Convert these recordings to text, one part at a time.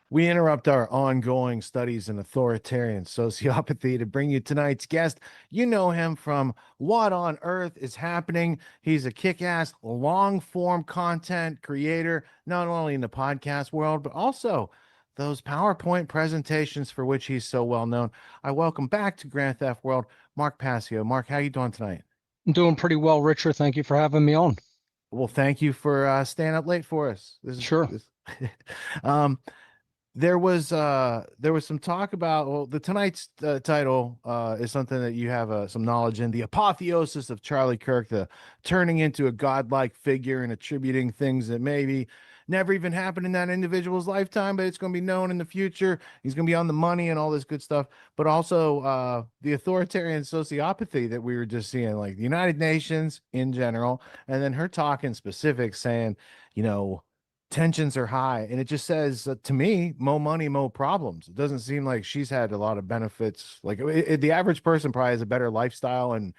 We interrupt our ongoing studies in authoritarian sociopathy to bring you tonight's guest. You know him from What on Earth is Happening. He's a kick ass long form content creator, not only in the podcast world, but also those PowerPoint presentations for which he's so well known. I welcome back to Grand Theft World, Mark Passio. Mark, how you doing tonight? I'm doing pretty well, Richard. Thank you for having me on. Well, thank you for staying up late for us. This is Sure. this. um, there was some talk about, well, the tonight's title is something that you have some knowledge in: the apotheosis of Charlie Kirk, the turning into a godlike figure and attributing things that maybe never even happened in that individual's lifetime, but it's going to be known in the future. He's going to be on the money and all this good stuff. But also the authoritarian sociopathy that we were just seeing, like the United Nations in general, and then her talking specifics saying, you know, tensions are high, and it just says to me, mo money, mo problems. It doesn't seem like she's had a lot of benefits. Like the average person probably has a better lifestyle and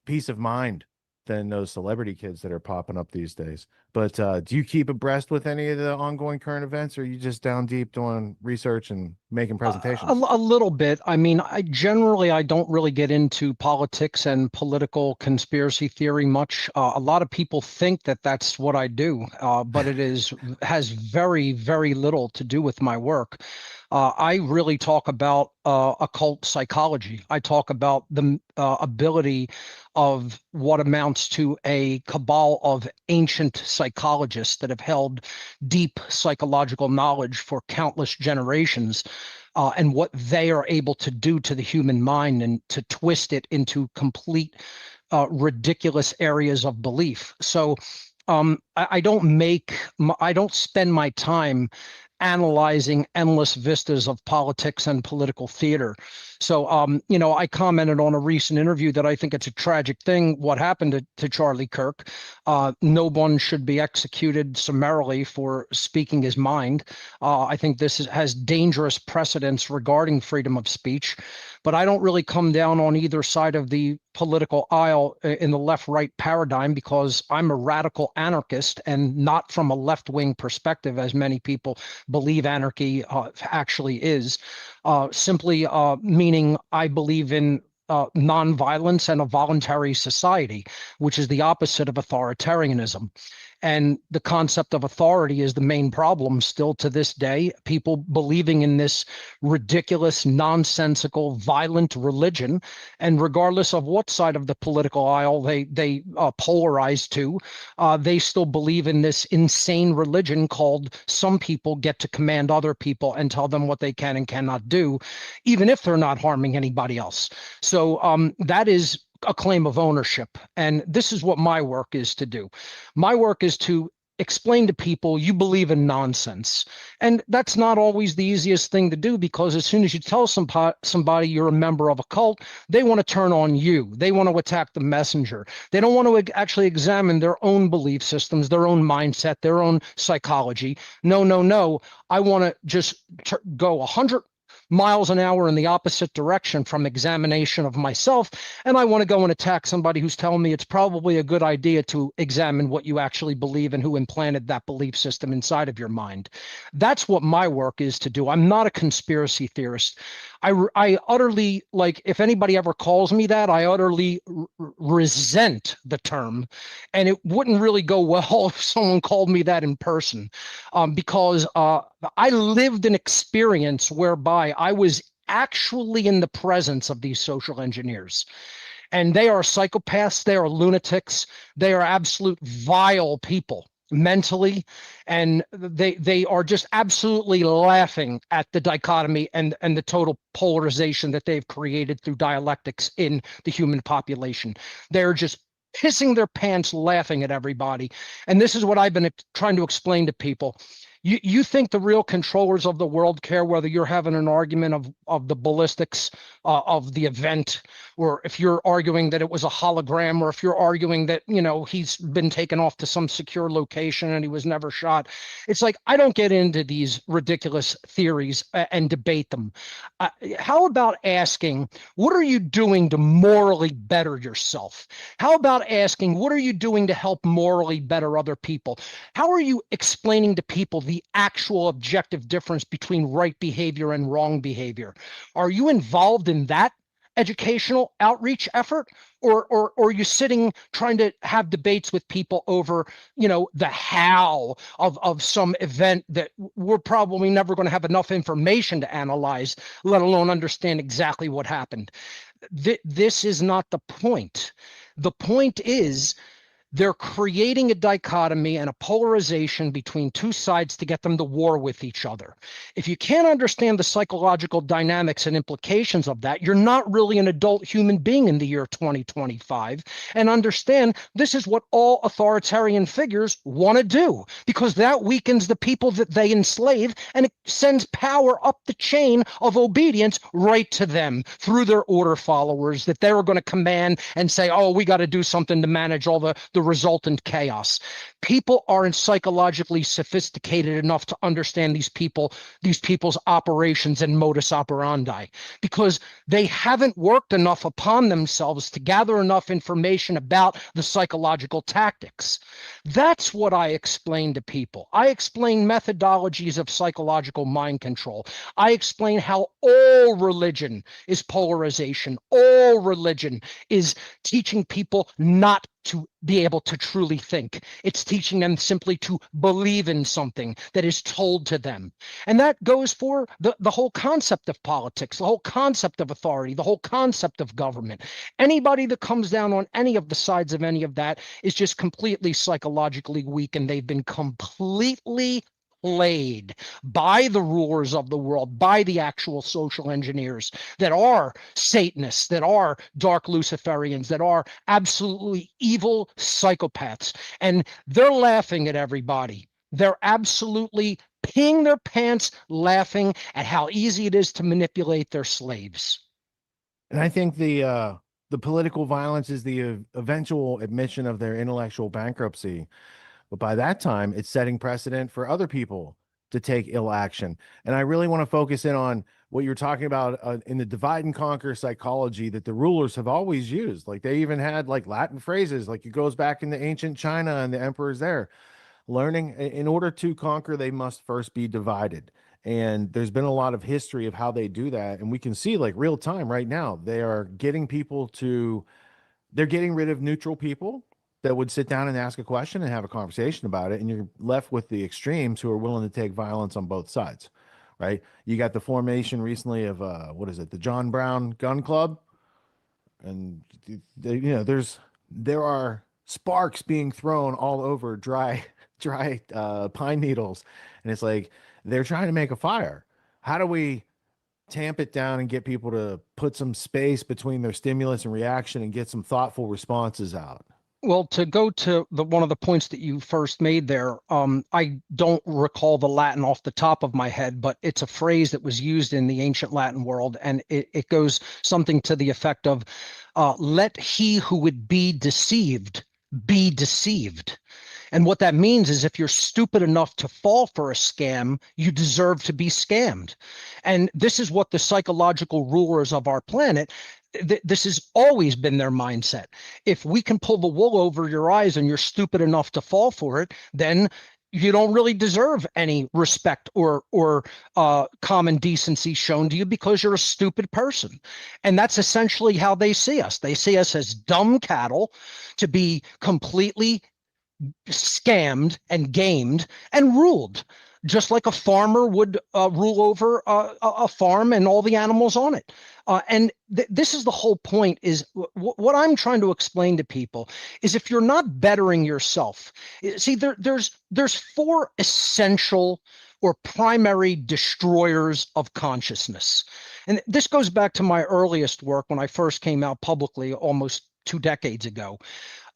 peace of mind than those celebrity kids that are popping up these days. But do you keep abreast with any of the ongoing current events, or are you just down deep doing research and making presentations? A little bit. I mean, I don't really get into politics and political conspiracy theory much. A lot of people think that that's what I do, but it is has very, very little to do with my work. I really talk about occult psychology. I talk about the ability of what amounts to a cabal of ancient psychologists that have held deep psychological knowledge for countless generations, and what they are able to do to the human mind and to twist it into complete ridiculous areas of belief. So I don't spend my time analyzing endless vistas of politics and political theater. So, I commented on a recent interview that I think it's a tragic thing what happened to Charlie Kirk. No one should be executed summarily for speaking his mind. I think has dangerous precedents regarding freedom of speech, but I don't really come down on either side of the political aisle in the left-right paradigm, because I'm a radical anarchist and not from a left-wing perspective, as many people believe anarchy actually is. Simply meaning I believe in nonviolence and a voluntary society, which is the opposite of authoritarianism. And the concept of authority is the main problem still to this day. People believing in this ridiculous, nonsensical, violent religion, and regardless of what side of the political aisle they polarize to, they still believe in this insane religion called some people get to command other people and tell them what they can and cannot do, even if they're not harming anybody else. So that is a claim of ownership. And this is what my work is to do. My work is to explain to people you believe in nonsense. And that's not always the easiest thing to do, because as soon as you tell somebody you're a member of a cult, they want to turn on you. They want to attack the messenger. They don't want to actually examine their own belief systems, their own mindset, their own psychology. No, no, no. I want to just go 100 miles an hour in the opposite direction from examination of myself. And I want to go and attack somebody who's telling me it's probably a good idea to examine what you actually believe and who implanted that belief system inside of your mind. That's what my work is to do. I'm not a conspiracy theorist. I utterly, like, if anybody ever calls me that, I utterly resent the term. And it wouldn't really go well if someone called me that in person, because I lived an experience whereby I was actually in the presence of these social engineers. And they are psychopaths, they are lunatics, they are absolute vile people mentally, and they are just absolutely laughing at the dichotomy and the total polarization that they've created through dialectics in the human population. They're just pissing their pants laughing at everybody. And this is what I've been trying to explain to people. You think the real controllers of the world care whether you're having an argument of the ballistics of the event, or if you're arguing that it was a hologram, or if you're arguing that, he's been taken off to some secure location and he was never shot. It's like, I don't get into these ridiculous theories and debate them. How about asking, what are you doing to morally better yourself? How about asking, what are you doing to help morally better other people? How are you explaining to people the actual objective difference between right behavior and wrong behavior. Are you involved in that educational outreach effort, or are you sitting trying to have debates with people over, the how of some event that we're probably never going to have enough information to analyze, let alone understand exactly what happened? This is not the point. The point is, they're creating a dichotomy and a polarization between two sides to get them to war with each other. If you can't understand the psychological dynamics and implications of that, you're not really an adult human being in the year 2025. And understand this is what all authoritarian figures want to do, because that weakens the people that they enslave, and it sends power up the chain of obedience right to them through their order followers that they're going to command and say, oh, we got to do something to manage all the resultant chaos. People aren't psychologically sophisticated enough to understand these people's operations and modus operandi, because they haven't worked enough upon themselves to gather enough information about the psychological tactics. That's what I explain to people. I explain methodologies of psychological mind control. I explain how all religion is polarization. All religion is teaching people not to be able to truly think. It's teaching them simply to believe in something that is told to them. And that goes for the whole concept of politics, the whole concept of authority, the whole concept of government. Anybody that comes down on any of the sides of any of that is just completely psychologically weak, and they've been completely played by the rulers of the world, by the actual social engineers that are Satanists, that are dark Luciferians, that are absolutely evil psychopaths. And they're laughing at everybody. They're absolutely peeing their pants laughing at how easy it is to manipulate their slaves. And I think the political violence is the eventual admission of their intellectual bankruptcy. But by that time, it's setting precedent for other people to take ill action. And I really want to focus in on what you're talking about in the divide and conquer psychology that the rulers have always used. Like they even had like Latin phrases, like it goes back into ancient China and the emperors there. Learning in order to conquer, they must first be divided. And there's been a lot of history of how they do that. And we can see like real time right now, they are getting people to, they're getting rid of neutral people that would sit down and ask a question and have a conversation about it. And you're left with the extremes who are willing to take violence on both sides, right? You got the formation recently of, what is it? The John Brown Gun Club. And, there are sparks being thrown all over dry pine needles. And it's like, they're trying to make a fire. How do we tamp it down and get people to put some space between their stimulus and reaction and get some thoughtful responses out? Well, to go to one of the points that you first made there, I don't recall the Latin off the top of my head, but it's a phrase that was used in the ancient Latin world, and it goes something to the effect of, let he who would be deceived be deceived. And what that means is if you're stupid enough to fall for a scam, you deserve to be scammed. And this is what the psychological rulers of our planet, this has always been their mindset. If we can pull the wool over your eyes and you're stupid enough to fall for it, then you don't really deserve any respect or common decency shown to you because you're a stupid person. And that's essentially how they see us. They see us as dumb cattle to be completely scammed and gamed and ruled, just like a farmer would rule over a farm and all the animals on it. And this is the whole point, is what I'm trying to explain to people is, if you're not bettering yourself, see, there's four essential or primary destroyers of consciousness. And this goes back to my earliest work when I first came out publicly almost 2 decades ago,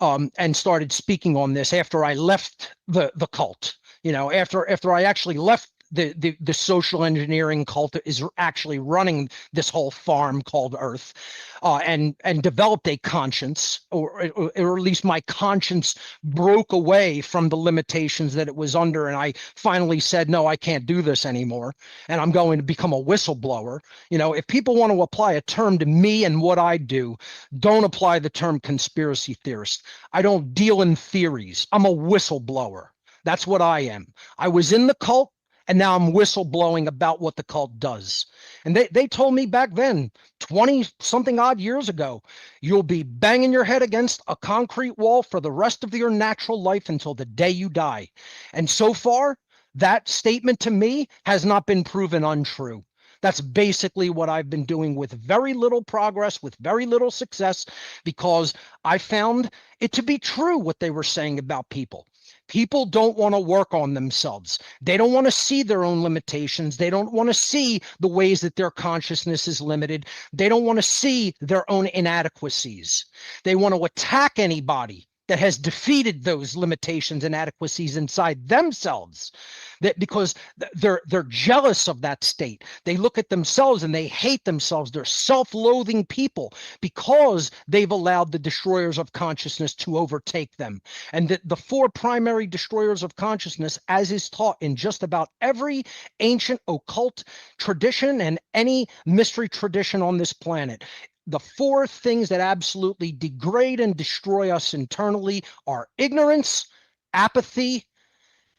and started speaking on this after I left the cult. After I actually left the social engineering cult that is actually running this whole farm called Earth, and developed a conscience, or at least my conscience broke away from the limitations that it was under, and I finally said, no, I can't do this anymore, and I'm going to become a whistleblower. If people want to apply a term to me and what I do, don't apply the term conspiracy theorist. I don't deal in theories. I'm a whistleblower. That's what I am. I was in the cult, and now I'm whistleblowing about what the cult does. And they told me back then, 20 something odd years ago, you'll be banging your head against a concrete wall for the rest of your natural life until the day you die. And so far, that statement to me has not been proven untrue. That's basically what I've been doing with very little progress, with very little success, because I found it to be true what they were saying about people. People don't want to work on themselves. They don't want to see their own limitations. They don't want to see the ways that their consciousness is limited. They don't want to see their own inadequacies. They want to attack anybody that has defeated those limitations and inadequacies inside themselves, that because they're jealous of that state. They look at themselves and they hate themselves. They're self-loathing people because they've allowed the destroyers of consciousness to overtake them. And the four primary destroyers of consciousness, as is taught in just about every ancient occult tradition and any mystery tradition on this planet, the four things that absolutely degrade and destroy us internally are ignorance, apathy,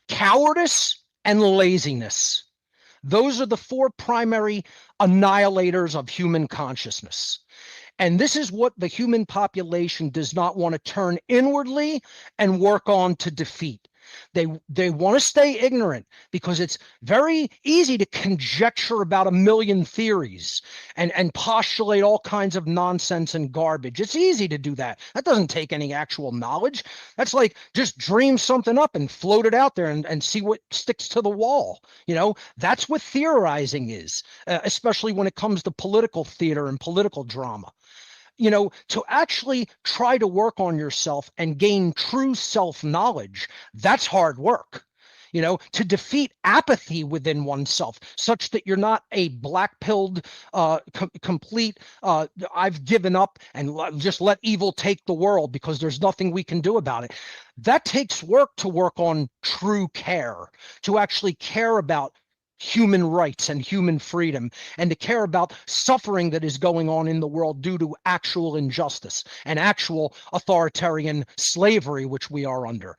cowardice, and laziness. Those are the four primary annihilators of human consciousness. And this is what the human population does not want to turn inwardly and work on to defeat. They want to stay ignorant because it's very easy to conjecture about a million theories and postulate all kinds of nonsense and garbage. It's easy to do that. That doesn't take any actual knowledge. That's like just dream something up and float it out there and see what sticks to the wall. You know, that's what theorizing is, especially when it comes to political theater and political drama. You know, to actually try to work on yourself and gain true self-knowledge, that's hard work. You know, to defeat apathy within oneself such that you're not a black-pilled, complete, I've given up and just let evil take the world because there's nothing we can do about it. That takes work to work on true care, to actually care about human rights and human freedom, and to care about suffering that is going on in the world due to actual injustice and actual authoritarian slavery, which we are under.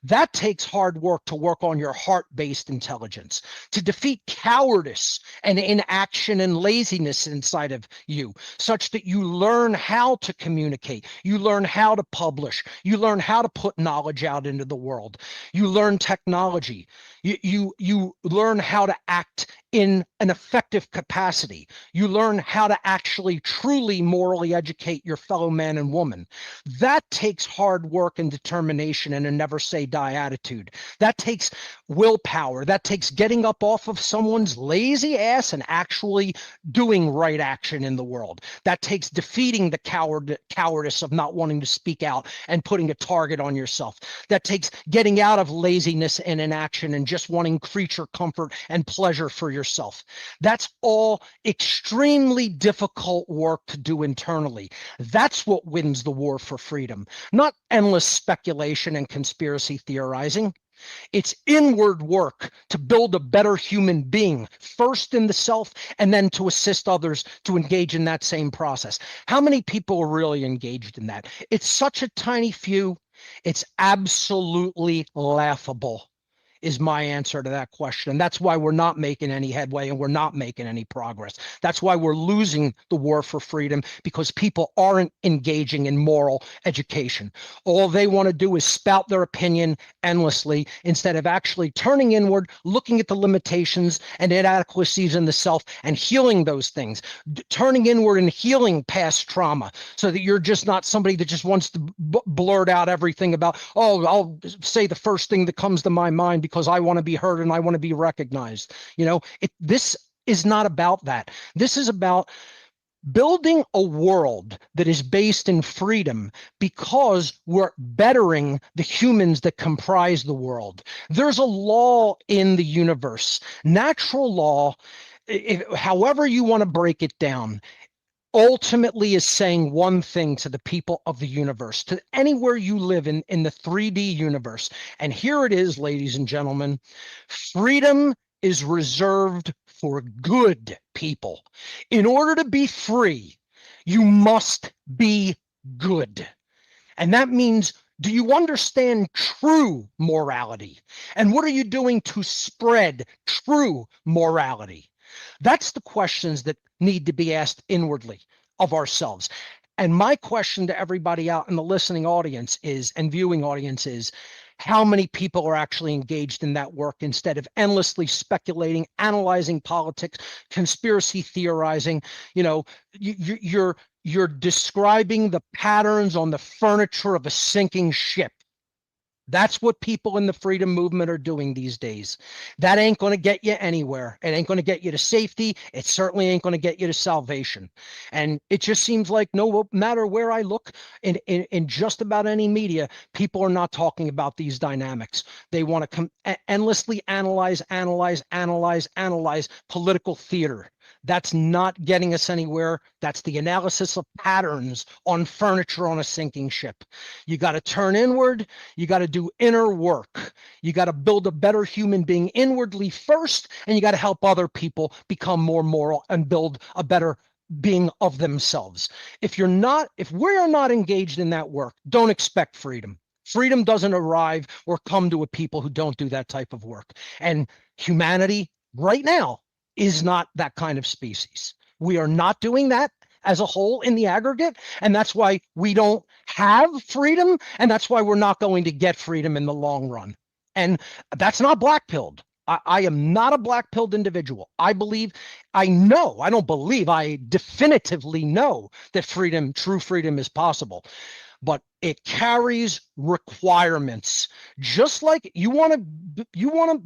That takes hard work to work on your heart-based intelligence, to defeat cowardice and inaction and laziness inside of you, such that you learn how to communicate, you learn how to publish, you learn how to put knowledge out into the world, you learn technology, you learn how to act in an effective capacity. You learn how to actually truly morally educate your fellow man and woman. That takes hard work and determination and a never say die attitude. That takes willpower. That takes getting up off of someone's lazy ass and actually doing right action in the world. That takes defeating the cowardice of not wanting to speak out and putting a target on yourself. That takes getting out of laziness and inaction and just wanting creature comfort and pleasure for yourself. That's all extremely difficult work to do internally. That's what wins the war for freedom, not endless speculation and conspiracy theorizing. It's inward work to build a better human being, first in the self, and then to assist others to engage in that same process. How many people are really engaged in that? It's such a tiny few. It's absolutely laughable, is my answer to that question. And that's why we're not making any headway and we're not making any progress. That's why we're losing the war for freedom, because people aren't engaging in moral education. All they want to do is spout their opinion endlessly instead of actually turning inward, looking at the limitations and inadequacies in the self and healing those things, turning inward and healing past trauma so that you're just not somebody that just wants to blurt out everything about, oh, I'll say the first thing that comes to my mind because I want to be heard and I want to be recognized. You know, this is not about that. This is about building a world that is based in freedom because we're bettering the humans that comprise the world. There's a law in the universe, natural law, however you want to break it down, ultimately is saying one thing to the people of the universe, to anywhere you live in the 3D universe. And here it is, ladies and gentlemen. Freedom is reserved for good people. In order to be free, you must be good. And that means Do you understand true morality? And what are you doing to spread true morality? That's the questions that need to be asked inwardly of ourselves. And my question to everybody out in the listening audience is, and viewing audience is, how many people are actually engaged in that work instead of endlessly speculating, analyzing politics, conspiracy theorizing? You know, you're describing the patterns on the furniture of a sinking ship. That's what people in the freedom movement are doing these days. That ain't going to get you anywhere. It ain't going to get you to safety. It certainly ain't going to get you to salvation. And it just seems like no matter where I look in just about any media, people are not talking about these dynamics. They want to endlessly analyze political theater. That's not getting us anywhere. That's the analysis of patterns on furniture on a sinking ship. You got to turn inward. You got to do inner work. You got to build a better human being inwardly first, and you got to help other people become more moral and build a better being of themselves. If we're not engaged in that work, don't expect freedom. Freedom doesn't arrive or come to a people who don't do that type of work. And humanity right now is not that kind of species. We are not doing that as a whole in the aggregate, and that's why we don't have freedom, and that's why we're not going to get freedom in the long run. And that's not black-pilled. I am not a black-pilled individual. I definitively know that true freedom is possible. But it carries requirements. Just like you want to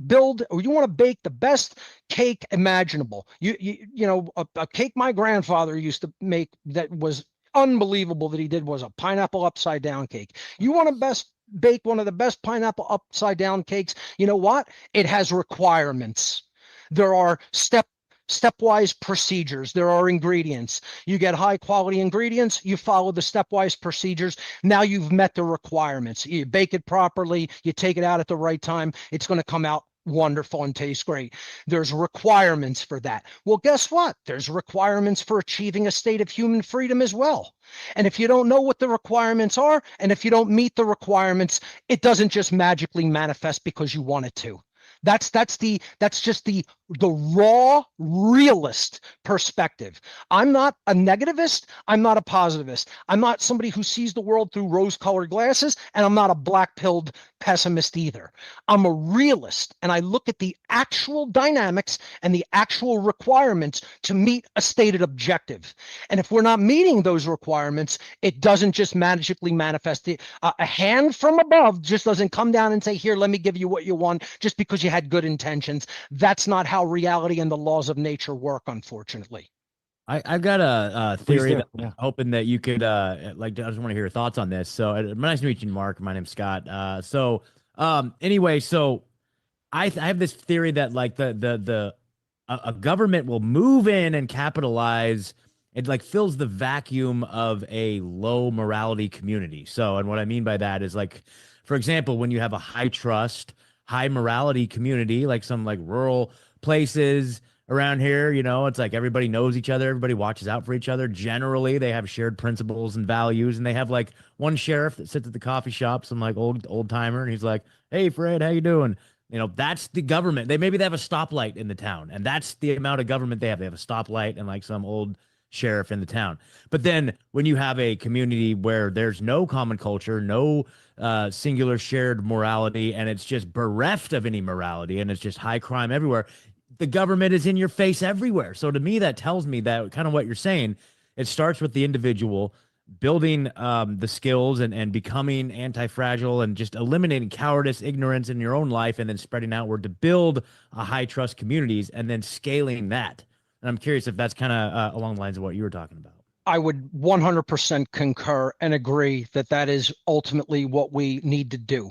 build or you want to bake the best cake imaginable. You know, a cake my grandfather used to make that was unbelievable that he did was a pineapple upside down cake. You want to bake one of the best pineapple upside down cakes. You know what? It has requirements. There are stepwise procedures. There are ingredients. You get high quality ingredients, you follow the stepwise procedures. Now you've met the requirements. You bake it properly, you take it out at the right time, it's going to come out wonderful and taste great. There's requirements for that. Well, guess what? There's requirements for achieving a state of human freedom as well. And if you don't know what the requirements are, and if you don't meet the requirements, it doesn't just magically manifest because you want it to. That's just the raw realist perspective. I'm not a negativist. I'm not a positivist. I'm not somebody who sees the world through rose-colored glasses, and I'm not a black-pilled pessimist either. I'm a realist, and I look at the actual dynamics and the actual requirements to meet a stated objective. And if we're not meeting those requirements, it doesn't just magically manifest. A hand from above just doesn't come down and say, here, let me give you what you want just because you had good intentions. That's not how reality and the laws of nature work, unfortunately. I've got a theory that Yeah. I'm hoping that you could I just want to hear your thoughts on this. So nice to meet you, Mark. My name's Scott. Anyway, so I have this theory that like a government will move in and capitalize. It like fills the vacuum of a low morality community. So, and what I mean by that is like, for example, when you have a high trust, high morality community, like some like rural places around here, you know, it's like everybody knows each other, everybody watches out for each other. Generally, they have shared principles and values, and they have like one sheriff that sits at the coffee shop, some like old timer, and he's like, "Hey, Fred, how you doing?" You know, that's the government. Maybe they have a stoplight in the town, and that's the amount of government they have. They have a stoplight and like some old sheriff in the town. But then when you have a community where there's no common culture, no singular shared morality, and it's just bereft of any morality, and it's just high crime everywhere, the government is in your face everywhere. So to me, that tells me that kind of what you're saying, it starts with the individual building the skills and becoming anti-fragile and just eliminating cowardice, ignorance in your own life, and then spreading outward to build a high trust communities and then scaling that. And I'm curious if that's kind of along the lines of what you were talking about. I would 100% concur and agree that that is ultimately what we need to do.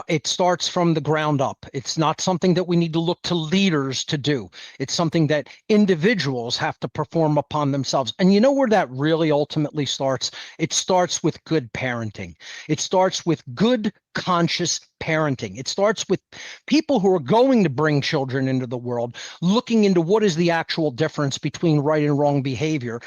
It starts from the ground up. It's not something that we need to look to leaders to do. It's something that individuals have to perform upon themselves. And you know where that really ultimately starts? It starts with good parenting. It starts with good, conscious parenting. It starts with people who are going to bring children into the world, looking into what is the actual difference between right and wrong behavior.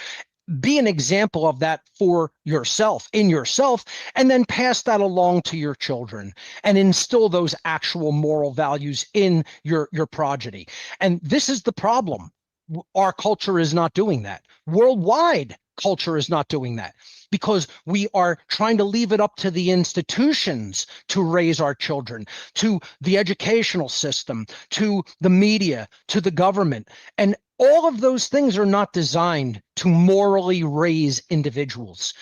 be an example of that for yourself, in yourself, and then pass that along to your children and instill those actual moral values in your progeny. And this is the problem. Our culture is not doing that. Worldwide culture is not doing that, because we are trying to leave it up to the institutions to raise our children, to the educational system, to the media, to the government. And all of those things are not designed to morally raise individuals.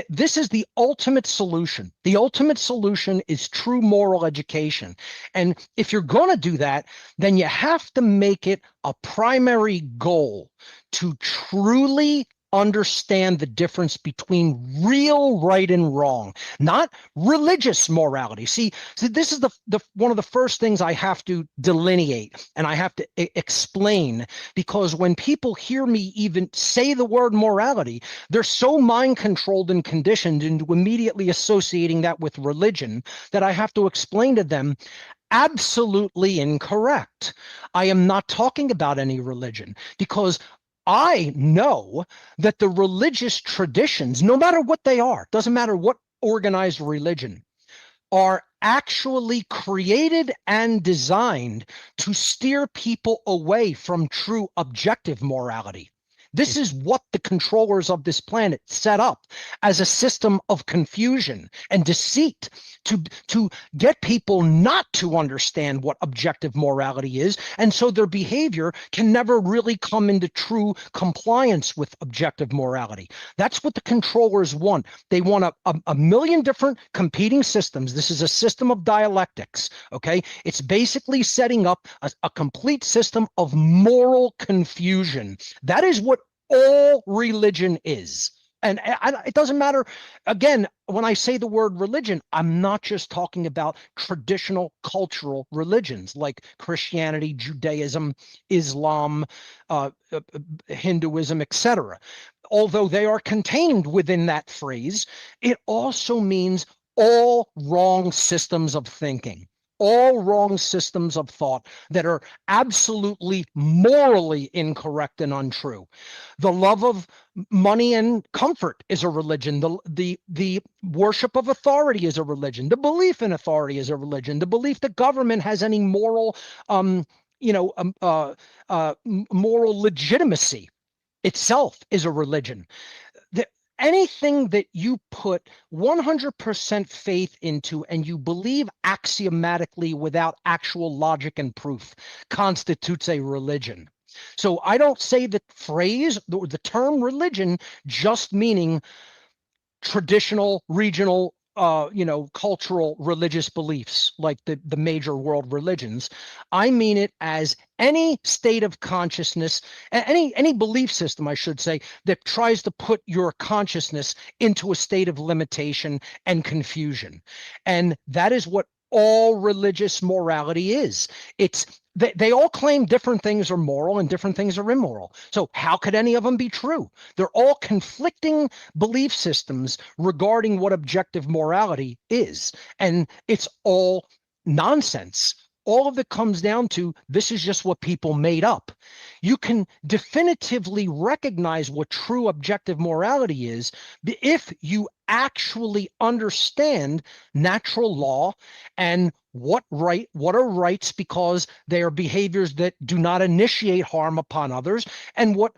This is the ultimate solution. The ultimate solution is true moral education. And if you're going to do that, then you have to make it a primary goal to truly understand the difference between real right and wrong, not religious morality. See, this is the one of the first things I have to delineate and I have to explain, because when people hear me even say the word morality, they're so mind controlled and conditioned into immediately associating that with religion that I have to explain to them, absolutely incorrect. I am not talking about any religion, because I know that the religious traditions, no matter what they are, doesn't matter what organized religion, are actually created and designed to steer people away from true objective morality. This is what the controllers of this planet set up as a system of confusion and deceit to get people not to understand what objective morality is. And so their behavior can never really come into true compliance with objective morality. That's what the controllers want. They want a million different competing systems. This is a system of dialectics, okay? It's basically setting up a complete system of moral confusion. That is what all religion is. And it doesn't matter, again, when I say the word religion, I'm not just talking about traditional cultural religions like Christianity, Judaism, Islam, Hinduism, etc. Although they are contained within that phrase, it also means all wrong systems of thinking, all wrong systems of thought that are absolutely morally incorrect and untrue. The love of money and comfort is a religion. The worship of authority is a religion. The belief in authority is a religion. The belief that government has any moral, moral legitimacy itself is a religion. Anything that you put 100% faith into and you believe axiomatically without actual logic and proof constitutes a religion. So I don't say the phrase, the term religion, just meaning traditional, regional, cultural religious beliefs like the major world religions. I mean it as any state of consciousness, any belief system, I should say, that tries to put your consciousness into a state of limitation and confusion. And that is what all religious morality is. They all claim different things are moral and different things are immoral. So how could any of them be true? They're all conflicting belief systems regarding what objective morality is. And it's all nonsense. All of it comes down to this is just what people made up. You can definitively recognize what true objective morality is if you actually understand natural law and what are rights because they are behaviors that do not initiate harm upon others, and what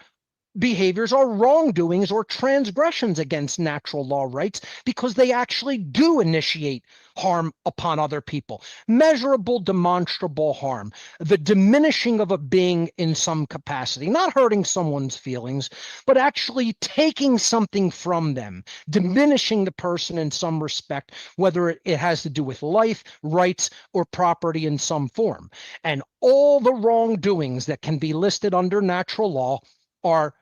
behaviors are wrongdoings or transgressions against natural law rights because they actually do initiate harm upon other people. Measurable, demonstrable harm, the diminishing of a being in some capacity, not hurting someone's feelings, but actually taking something from them, diminishing the person in some respect, whether it has to do with life, rights, or property in some form. And all the wrongdoings that can be listed under natural law are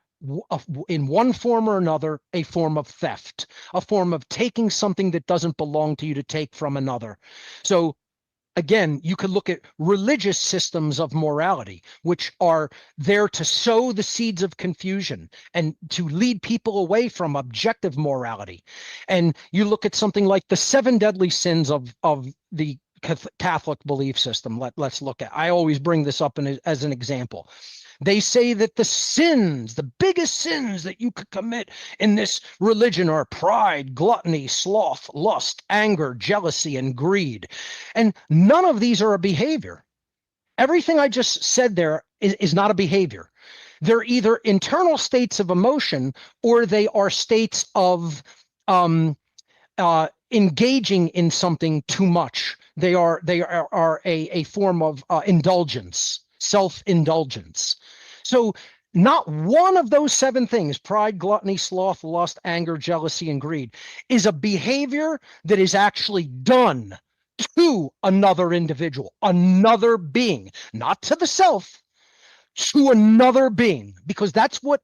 in one form or another, a form of theft, a form of taking something that doesn't belong to you to take from another. So again, you could look at religious systems of morality, which are there to sow the seeds of confusion and to lead people away from objective morality. And you look at something like the 7 deadly sins of the Catholic belief system. Let's look at, I always bring this up as an example. They say that the sins, the biggest sins that you could commit in this religion are pride, gluttony, sloth, lust, anger, jealousy, and greed. And none of these are a behavior. Everything I just said there is not a behavior. They're either internal states of emotion or they are states of engaging in something too much. They are a form of indulgence, self-indulgence. So not one of those 7 things, pride, gluttony, sloth, lust, anger, jealousy, and greed, is a behavior that is actually done to another individual, another being, not to the self, to another being, because that's what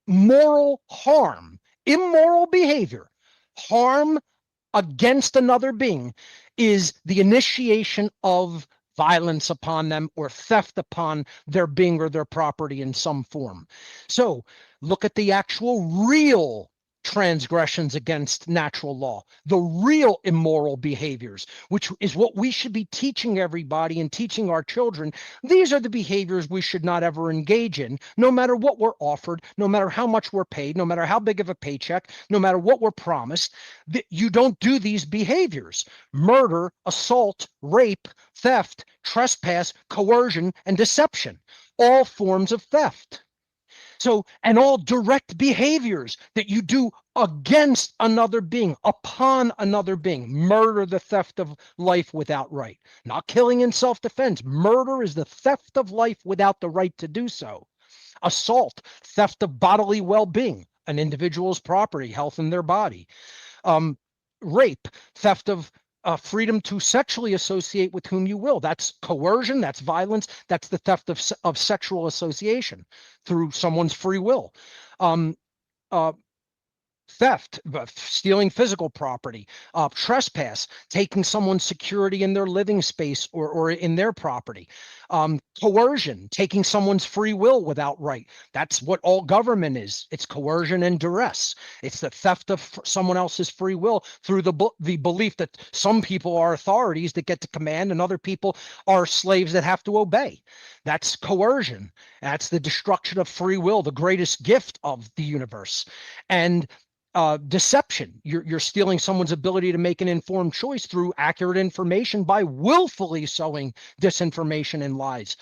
moral harm, immoral behavior, harm against another being is the initiation of violence upon them or theft upon their being or their property in some form. So look at the actual real transgressions against natural law, the real immoral behaviors, which is what we should be teaching everybody and teaching our children. These are the behaviors we should not ever engage in, no matter what we're offered, no matter how much we're paid, no matter how big of a paycheck, no matter what we're promised. You don't do these behaviors: murder, assault, rape, theft, trespass, coercion, and deception, all forms of theft. So, and all direct behaviors that you do against another being, upon another being. Murder, the theft of life without right. Not killing in self-defense. Murder is the theft of life without the right to do so. Assault, theft of bodily well-being, an individual's property, health in their body. Rape, theft of freedom to sexually associate with whom you will. That's coercion, that's violence, that's the theft of sexual association through someone's free will. Theft, stealing physical property, trespass, taking someone's security in their living space or in their property, coercion, taking someone's free will without right. That's what all government is. It's coercion and duress. It's the theft of someone else's free will through the belief that some people are authorities that get to command and other people are slaves that have to obey. That's coercion. That's the destruction of free will, the greatest gift of the universe. And deception. You're stealing someone's ability to make an informed choice through accurate information by willfully sowing disinformation and lies.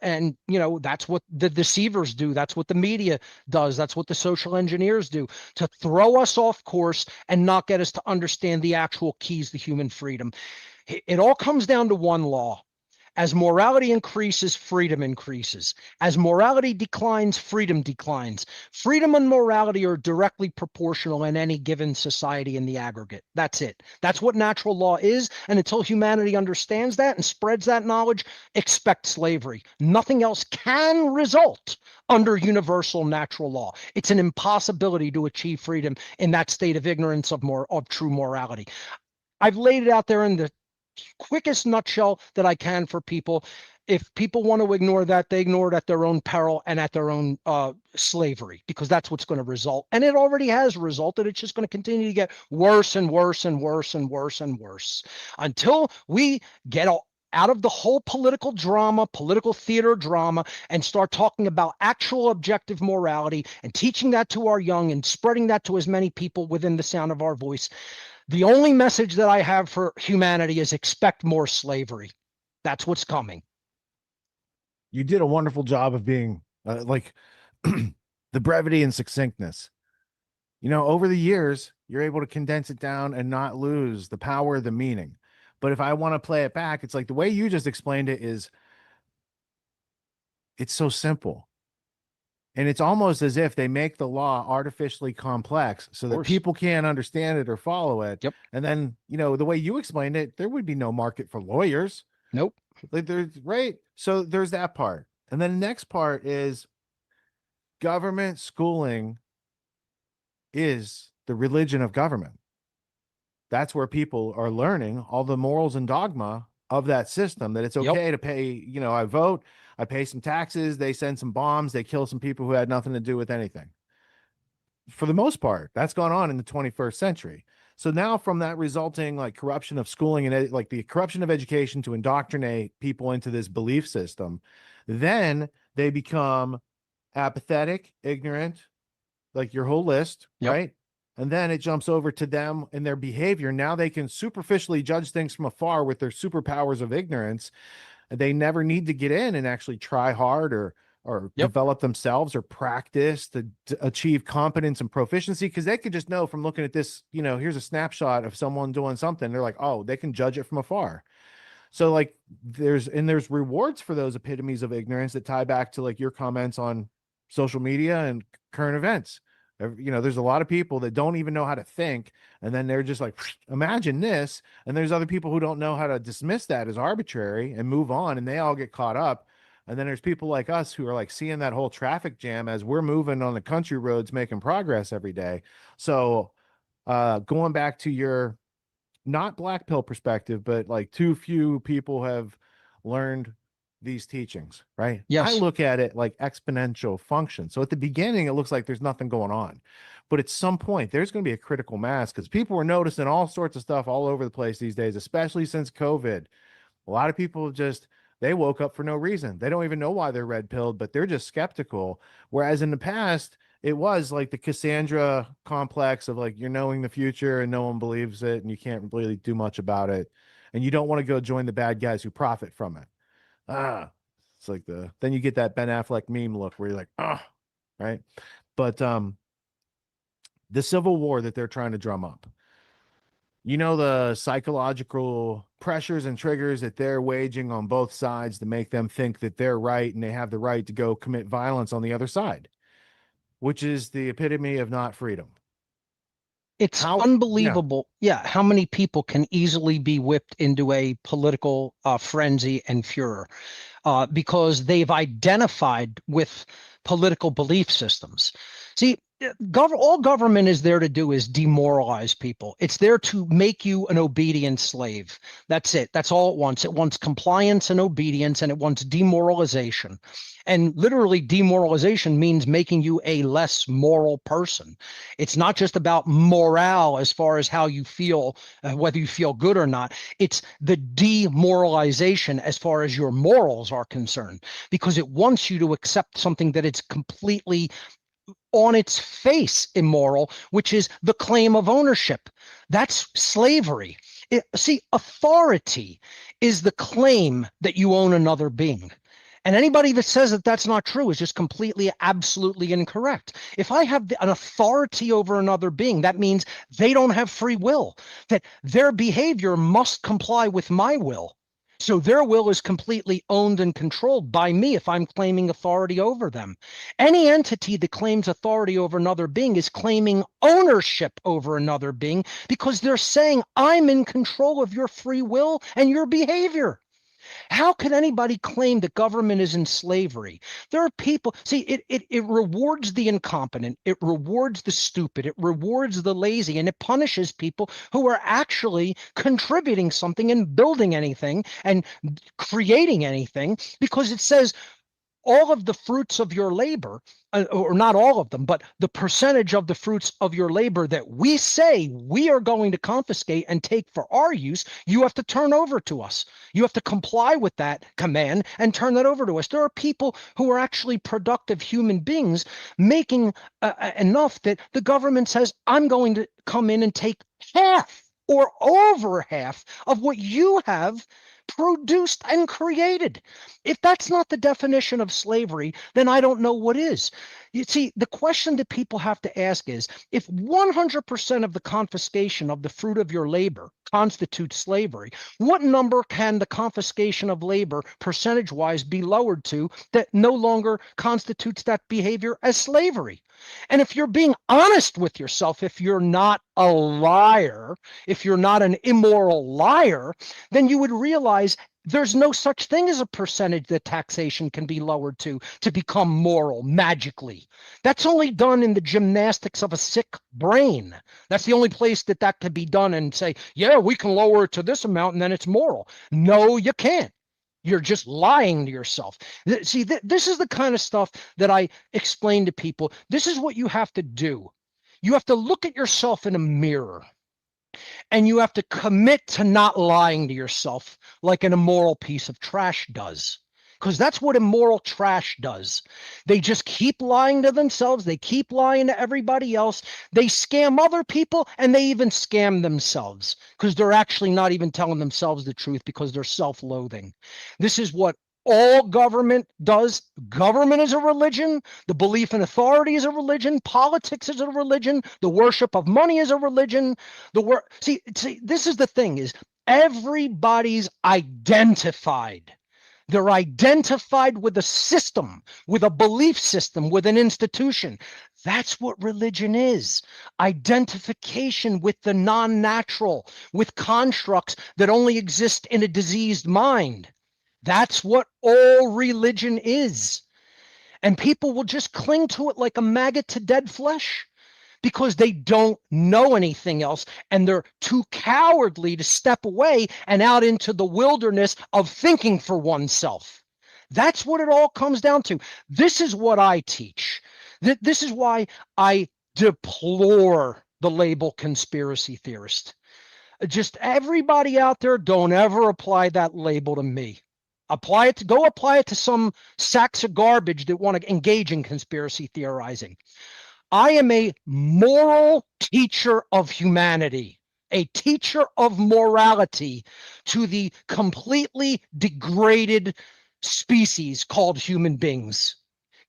And that's what the deceivers do. That's what the media does. That's what the social engineers do, to throw us off course and not get us to understand the actual keys to human freedom. It all comes down to one law. As morality increases, freedom increases. As morality declines, freedom declines. Freedom and morality are directly proportional in any given society in the aggregate. That's it. That's what natural law is. And until humanity understands that and spreads that knowledge, expect slavery. Nothing else can result under universal natural law. It's an impossibility to achieve freedom in that state of ignorance of true morality. I've laid it out there in the quickest nutshell that I can for people. If people want to ignore that, they ignore it at their own peril and at their own slavery, because that's what's going to result. And it already has resulted. It's just going to continue to get worse and worse and worse and worse and worse until we get out of the whole political drama, political theater drama, and start talking about actual objective morality and teaching that to our young and spreading that to as many people within the sound of our voice. The only message that I have for humanity is expect more slavery. That's what's coming. You did a wonderful job of being the brevity and succinctness. Over the years, you're able to condense it down and not lose the power, the meaning. But if I want to play it back, it's like the way you just explained it it's so simple. And it's almost as if they make the law artificially complex so that people can't understand it or follow it. Yep. And then, the way you explained it, there would be no market for lawyers. Nope. Right. So there's that part. And then the next part is government schooling is the religion of government. That's where people are learning all the morals and dogma of that system, that it's okay to pay, I vote, I pay some taxes, they send some bombs, they kill some people who had nothing to do with anything. For the most part, that's gone on in the 21st century. So now from that resulting corruption of schooling and the corruption of education to indoctrinate people into this belief system, Then they become apathetic, ignorant, like your whole list, Yep. right? And then it jumps over to them and their behavior. Now they can superficially judge things from afar with their superpowers of ignorance. They never need to get in and actually try hard or Yep. develop themselves or practice to achieve competence and proficiency, because they could just know from looking at this, here's a snapshot of someone doing something. They're like, oh, they can judge it from afar. So like there's rewards for those epitomes of ignorance that tie back to like your comments on social media and current events. There's a lot of people that don't even know how to think, and then they're just like, imagine this. And there's other people who don't know how to dismiss that as arbitrary and move on, and they all get caught up. And then there's people like us who are like seeing that whole traffic jam as we're moving on the country roads, making progress every day. So going back to your not black pill perspective, but like too few people have learned these teachings, right? Yes. I look at it like exponential function. So at the beginning, it looks like there's nothing going on. But at some point, there's going to be a critical mass, because people are noticing all sorts of stuff all over the place these days, especially since COVID. A lot of people just, they woke up for no reason. They don't even know why they're red pilled, but they're just skeptical. Whereas in the past, it was like the Cassandra complex of like, you're knowing the future and no one believes it and you can't really do much about it. And you don't want to go join the bad guys who profit from it. It's like then you get that Ben Affleck meme look where you're like, right. But the civil war that they're trying to drum up, the psychological pressures and triggers that they're waging on both sides to make them think that they're right and they have the right to go commit violence on the other side, which is the epitome of not freedom. It's unbelievable. Yeah. How many people can easily be whipped into a political frenzy and furor because they've identified with political belief systems. See, all government is there to do is demoralize people. It's there to make you an obedient slave. That's it. That's all it wants. It wants compliance and obedience, and it wants demoralization. And literally, demoralization means making you a less moral person. It's not just about morale as far as how you feel, whether you feel good or not. It's the demoralization as far as your morals are concerned, because it wants you to accept something that it's completely on its face immoral, which is the claim of ownership. That's slavery. See, authority is the claim that you own another being. And anybody that says that that's not true is just completely, absolutely incorrect. If I have an authority over another being, that means they don't have free will, that their behavior must comply with my will. So their will is completely owned and controlled by me if I'm claiming authority over them. Any entity that claims authority over another being is claiming ownership over another being, because they're saying, I'm in control of your free will and your behavior. How can anybody claim that government is in slavery? There are people, see, it rewards the incompetent, it rewards the stupid, it rewards the lazy, and it punishes people who are actually contributing something and building anything and creating anything, because it says all of the fruits of your labor, or not all of them, but the percentage of the fruits of your labor that we say we are going to confiscate and take for our use, you have to turn over to us. You have to comply with that command and turn that over to us. There are people who are actually productive human beings making enough that the government says, I'm going to come in and take half or over half of what you have produced and created. If that's not the definition of slavery, then I don't know what is. You see, the question that people have to ask is, if 100% of the confiscation of the fruit of your labor constitutes slavery, what number can the confiscation of labor percentage-wise be lowered to that no longer constitutes that behavior as slavery? And if you're being honest with yourself, if you're not a liar, if you're not an immoral liar, then you would realize there's no such thing as a percentage that taxation can be lowered to become moral magically. That's only done in the gymnastics of a sick brain. That's the only place that that can be done and say, yeah, we can lower it to this amount and then it's moral. No, you can't. You're just lying to yourself. See, this is the kind of stuff that I explain to people. This is what you have to do. You have to look at yourself in a mirror, and you have to commit to not lying to yourself like an immoral piece of trash does. because that's what immoral trash does. They just keep lying to themselves. They keep lying to everybody else. They scam other people, and they even scam themselves because they're actually not even telling themselves the truth because they're self-loathing. This is what all government does. Government is a religion. The belief in authority is a religion. Politics is a religion. The worship of money is a religion. See, this is the thing, is everybody's identified. They're identified with a system, with a belief system, with an institution. That's what religion is. Identification with the non-natural, with constructs that only exist in a diseased mind. That's what all religion is. And people will just cling to it like a maggot to dead flesh because they don't know anything else, and they're too cowardly to step away and out into the wilderness of thinking for oneself. That's what it all comes down to. This is what I teach. This is why I deplore the label conspiracy theorist. Just everybody out there, don't ever apply that label to me. Go apply it to some sacks of garbage that want to engage in conspiracy theorizing. I am a moral teacher of humanity, a teacher of morality to the completely degraded species called human beings,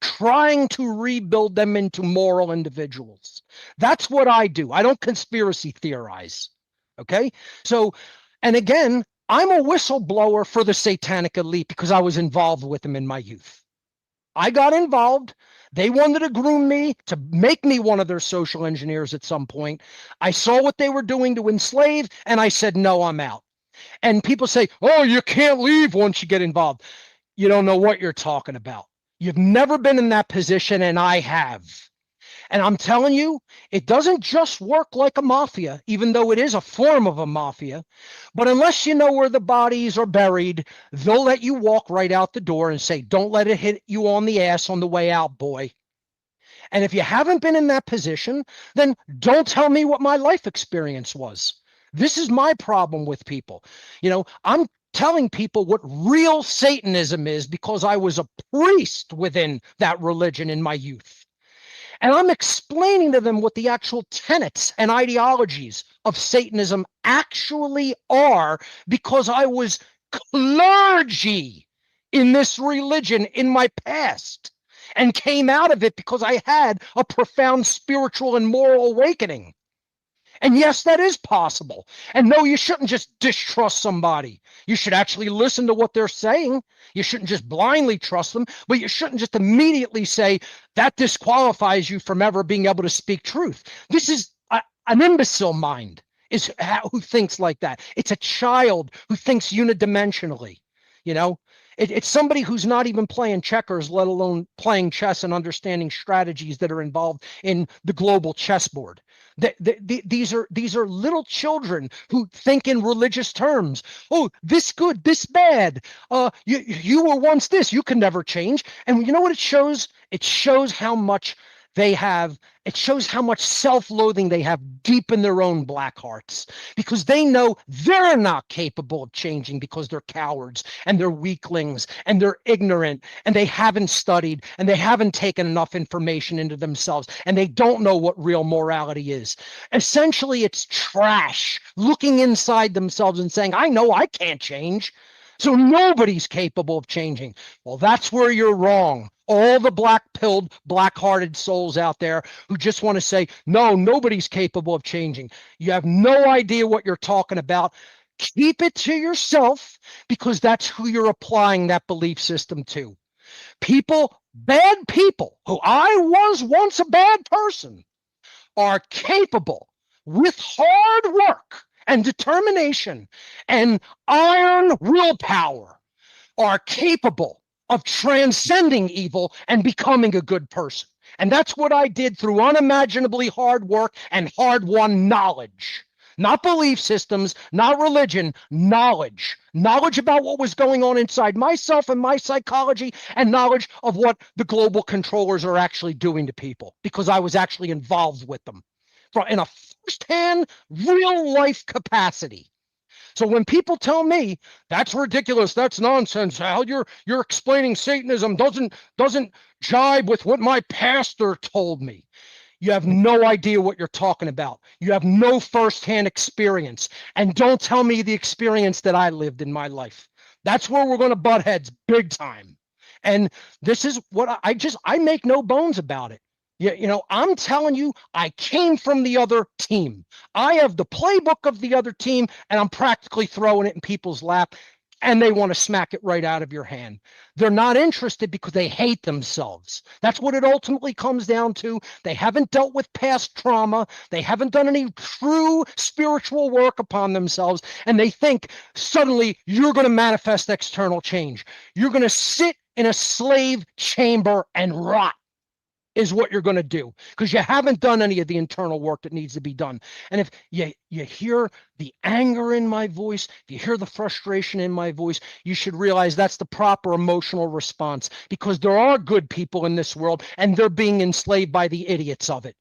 trying to rebuild them into moral individuals. That's what I do. I don't conspiracy theorize. Okay? So, and again, I'm a whistleblower for the satanic elite because I was involved with them in my youth. I got involved. They wanted to groom me to make me one of their social engineers at some point. I saw what they were doing to enslave, and I said, no, I'm out. And people say, oh, you can't leave once you get involved. You don't know what you're talking about. You've never been in that position, and I have. And I'm telling you, it doesn't just work like a mafia, even though it is a form of a mafia. But unless you know where the bodies are buried, they'll let you walk right out the door and say, don't let it hit you on the ass on the way out, boy. And if you haven't been in that position, then don't tell me what my life experience was. This is my problem with people. You know, I'm telling people what real Satanism is because I was a priest within that religion in my youth. And I'm explaining to them what the actual tenets and ideologies of Satanism actually are because I was clergy in this religion in my past and came out of it because I had a profound spiritual and moral awakening. And yes, that is possible. And no, you shouldn't just distrust somebody. You should actually listen to what they're saying. You shouldn't just blindly trust them, but you shouldn't just immediately say that disqualifies you from ever being able to speak truth. This is an imbecile mind who thinks like that. It's a child who thinks unidimensionally, you know. It's somebody who's not even playing checkers, let alone playing chess and understanding strategies that are involved in the global chessboard. These are little children who think in religious terms. Oh, this good, this bad. You were once this. You can never change. And you know what it shows? It shows how much they have. It shows how much self-loathing they have deep in their own black hearts because they know they're not capable of changing because they're cowards and they're weaklings and they're ignorant and they haven't studied and they haven't taken enough information into themselves and they don't know what real morality is. Essentially, it's trash looking inside themselves and saying, I know I can't change. So nobody's capable of changing. Well, that's where you're wrong. All the black-pilled, black-hearted souls out there who just want to say, no, nobody's capable of changing. You have no idea what you're talking about. Keep it to yourself because that's who you're applying that belief system to. People, bad people, who I was once a bad person, are capable with hard work and determination and iron willpower, are capable of transcending evil and becoming a good person. And that's what I did through unimaginably hard work and hard-won knowledge. Not belief systems, not religion, knowledge. Knowledge about what was going on inside myself and my psychology, and knowledge of what the global controllers are actually doing to people, because I was actually involved with them in a first-hand, real-life capacity. So when people tell me that's ridiculous, that's nonsense, Al, you're explaining Satanism doesn't jibe with what my pastor told me. You have no idea what you're talking about. You have no firsthand experience. And don't tell me the experience that I lived in my life. That's where we're going to butt heads big time. And this is what I make no bones about it. You know, I'm telling you, I came from the other team. I have the playbook of the other team, and I'm practically throwing it in people's lap, and they want to smack it right out of your hand. They're not interested because they hate themselves. That's what it ultimately comes down to. They haven't dealt with past trauma. They haven't done any true spiritual work upon themselves. And they think suddenly you're going to manifest external change. You're going to sit in a slave chamber and rot is what you're going to do, because you haven't done any of the internal work that needs to be done. And if you hear the anger in my voice, if you hear the frustration in my voice, you should realize that's the proper emotional response, because there are good people in this world, and they're being enslaved by the idiots of it.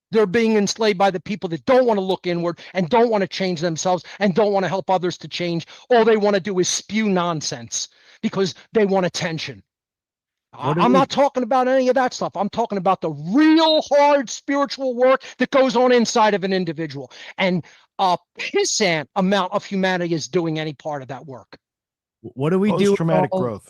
They're being enslaved by the people that don't want to look inward and don't want to change themselves and don't want to help others to change. All they want to do is spew nonsense because they want attention. I'm not talking about any of that stuff. I'm talking about the real hard spiritual work that goes on inside of an individual. And a pissant amount of humanity is doing any part of that work. What do we do? Post-traumatic growth.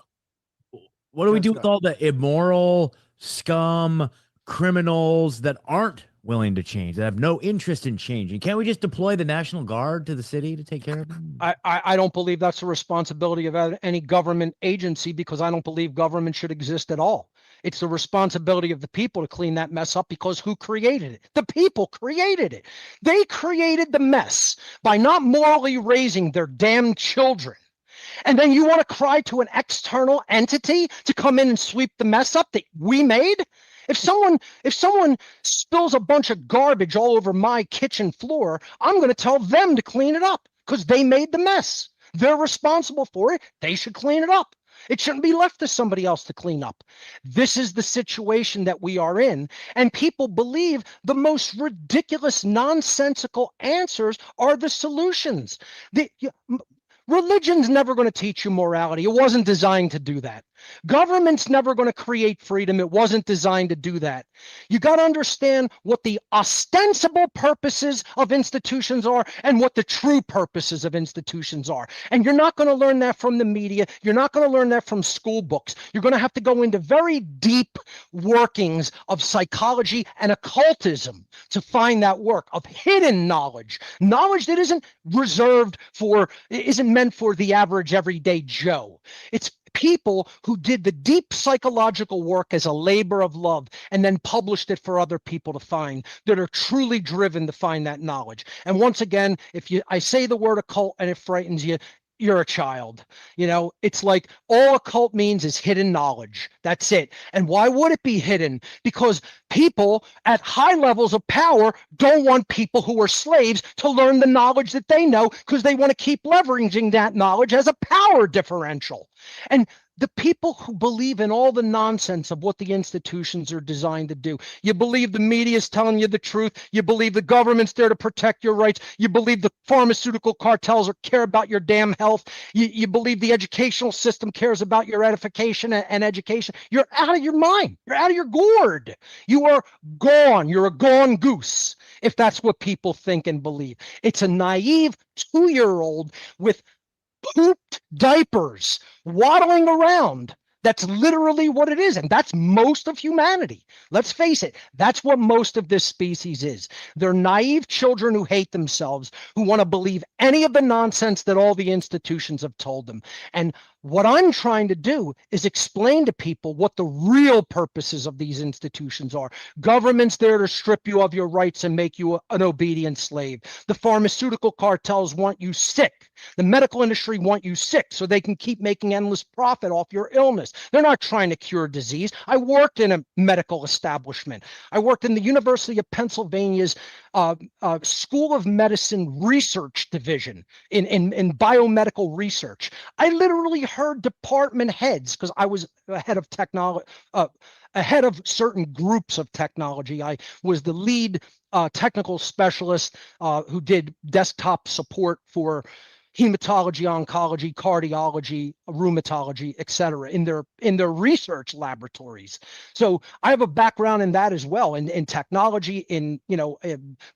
What do we do with all the immoral scum criminals that aren't willing to change, that have no interest in changing? Can't we just deploy the National Guard to the city to take care of them? I don't believe that's the responsibility of any government agency, because I don't believe government should exist at all. It's the responsibility of the people to clean that mess up, because who created it? The people created it. They created the mess by not morally raising their damn children. And then you want to cry to an external entity to come in and sweep the mess up that we made? If someone spills a bunch of garbage all over my kitchen floor, I'm going to tell them to clean it up, because they made the mess. They're responsible for it. They should clean it up. It shouldn't be left to somebody else to clean up. This is the situation that we are in, and people believe the most ridiculous, nonsensical answers are the solutions. Religion's never going to teach you morality. It wasn't designed to do that. Government's never going to create freedom. It wasn't designed to do that. You got to understand what the ostensible purposes of institutions are and what the true purposes of institutions are. And you're not going to learn that from the media. You're not going to learn that from school books. You're going to have to go into very deep workings of psychology and occultism to find that work, of hidden knowledge that isn't meant for the average everyday Joe. It's people who did the deep psychological work as a labor of love and then published it for other people to find, that are truly driven to find that knowledge. And once again, if I say the word occult and it frightens you, you're a child. You know, it's like all occult means is hidden knowledge. That's it. And why would it be hidden? Because people at high levels of power don't want people who are slaves to learn the knowledge that they know, because they want to keep leveraging that knowledge as a power differential. And the people who believe in all the nonsense of what the institutions are designed to do. You believe the media is telling you the truth. You believe the government's there to protect your rights. You believe the pharmaceutical cartels care about your damn health. You believe the educational system cares about your edification and education. You're out of your mind. You're out of your gourd. You are gone. You're a gone goose, if that's what people think and believe. It's a naive 2-year-old with pooped diapers waddling around. That's literally what it is. And that's most of humanity. Let's face it. That's what most of this species is. They're naive children who hate themselves, who want to believe any of the nonsense that all the institutions have told them. And what I'm trying to do is explain to people what the real purposes of these institutions are. Government's there to strip you of your rights and make you an obedient slave. The pharmaceutical cartels want you sick. The medical industry want you sick so they can keep making endless profit off your illness. They're not trying to cure disease. I worked in a medical establishment. I worked in the University of Pennsylvania's School of Medicine Research Division in biomedical research. I literally heard department heads, because I was ahead of technology, ahead of certain groups of technology. I was the lead technical specialist who did desktop support for hematology, oncology, cardiology, rheumatology, et cetera, in their research laboratories. So I have a background in that as well, in technology, in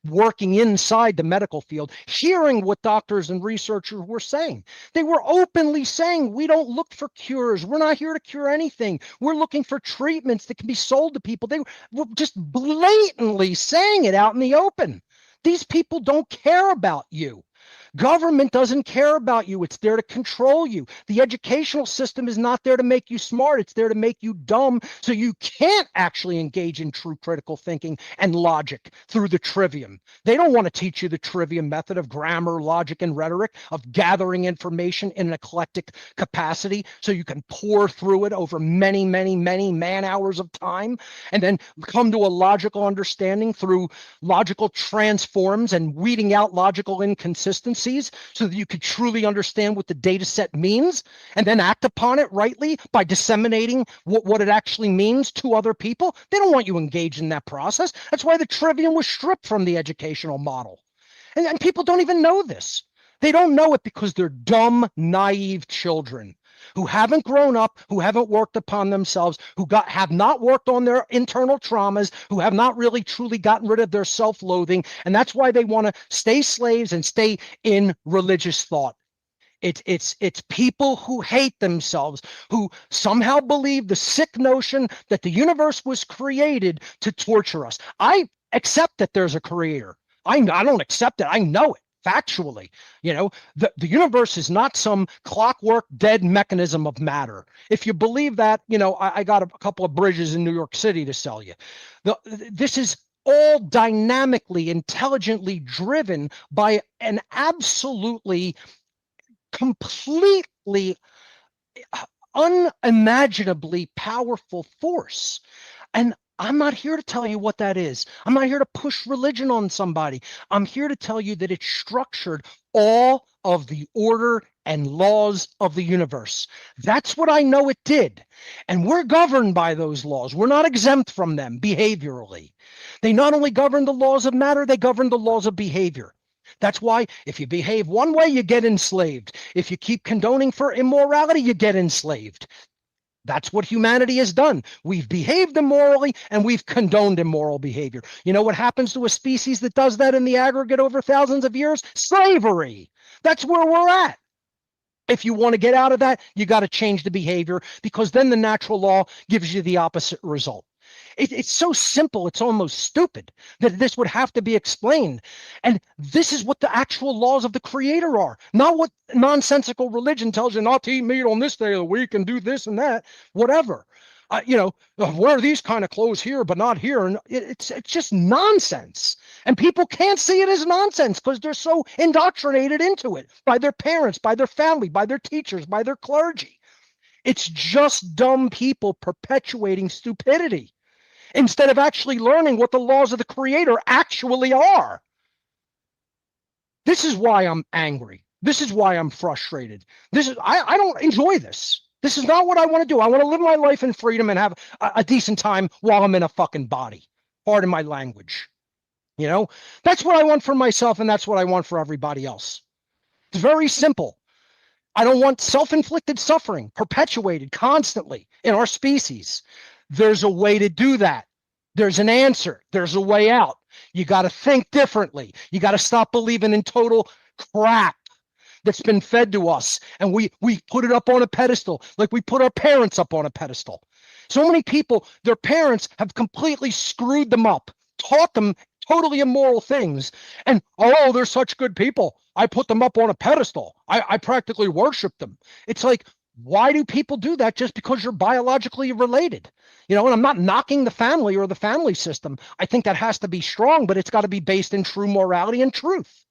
working inside the medical field, hearing what doctors and researchers were saying. They were openly saying, we don't look for cures. We're not here to cure anything. We're looking for treatments that can be sold to people. They were just blatantly saying it out in the open. These people don't care about you. Government doesn't care about you. It's there to control you. The educational system is not there to make you smart. It's there to make you dumb, so you can't actually engage in true critical thinking and logic through the trivium. They don't want to teach you the trivium method of grammar, logic, and rhetoric, of gathering information in an eclectic capacity so you can pour through it over many, many, many man hours of time and then come to a logical understanding through logical transforms and weeding out logical inconsistencies so that you could truly understand what the data set means and then act upon it rightly by disseminating what it actually means to other people. They don't want you engaged in that process. That's why the trivium was stripped from the educational model. And people don't even know this. They don't know it because they're dumb, naive children who haven't grown up, who haven't worked upon themselves, who have not worked on their internal traumas, who have not really truly gotten rid of their self-loathing. And that's why they want to stay slaves and stay in religious thought. It's people who hate themselves, who somehow believe the sick notion that the universe was created to torture us. I accept that there's a creator. I don't accept it. I know it. Factually, the universe is not some clockwork dead mechanism of matter. If you believe that, I got a couple of bridges in New York City to sell you. This is all dynamically, intelligently driven by an absolutely, completely unimaginably powerful force. And I'm not here to tell you what that is. I'm not here to push religion on somebody. I'm here to tell you that it structured all of the order and laws of the universe. That's what I know it did. And we're governed by those laws. We're not exempt from them behaviorally. They not only govern the laws of matter, they govern the laws of behavior. That's why if you behave one way, you get enslaved. If you keep condoning for immorality, you get enslaved. That's what humanity has done. We've behaved immorally and we've condoned immoral behavior. You know what happens to a species that does that in the aggregate over thousands of years? Slavery. That's where we're at. If you want to get out of that, you got to change the behavior, because then the natural law gives you the opposite result. It's so simple, it's almost stupid that this would have to be explained. And this is what the actual laws of the creator are, not what nonsensical religion tells you not to eat meat on this day of the week and do this and that, whatever. Wear these kind of clothes here, but not here. And it's just nonsense. And people can't see it as nonsense because they're so indoctrinated into it by their parents, by their family, by their teachers, by their clergy. It's just dumb people perpetuating stupidity instead of actually learning what the laws of the creator actually are. This is why I'm angry. This is why I'm frustrated. I don't enjoy this. This is not what I want to do. I want to live my life in freedom and have a decent time while I'm in a fucking body. Pardon my language. That's what I want for myself, and that's what I want for everybody else. It's very simple. I don't want self-inflicted suffering perpetuated constantly in our species. There's a way to do that. There's an answer. There's a way out. You got to think differently. You got to stop believing in total crap that's been fed to us. And we put it up on a pedestal like we put our parents up on a pedestal. So many people, their parents have completely screwed them up, taught them totally immoral things. And, oh, they're such good people. I put them up on a pedestal. I practically worship them. It's like, why do people do that just because you're biologically related? And I'm not knocking the family or the family system. I think that has to be strong, but it's got to be based in true morality and truth.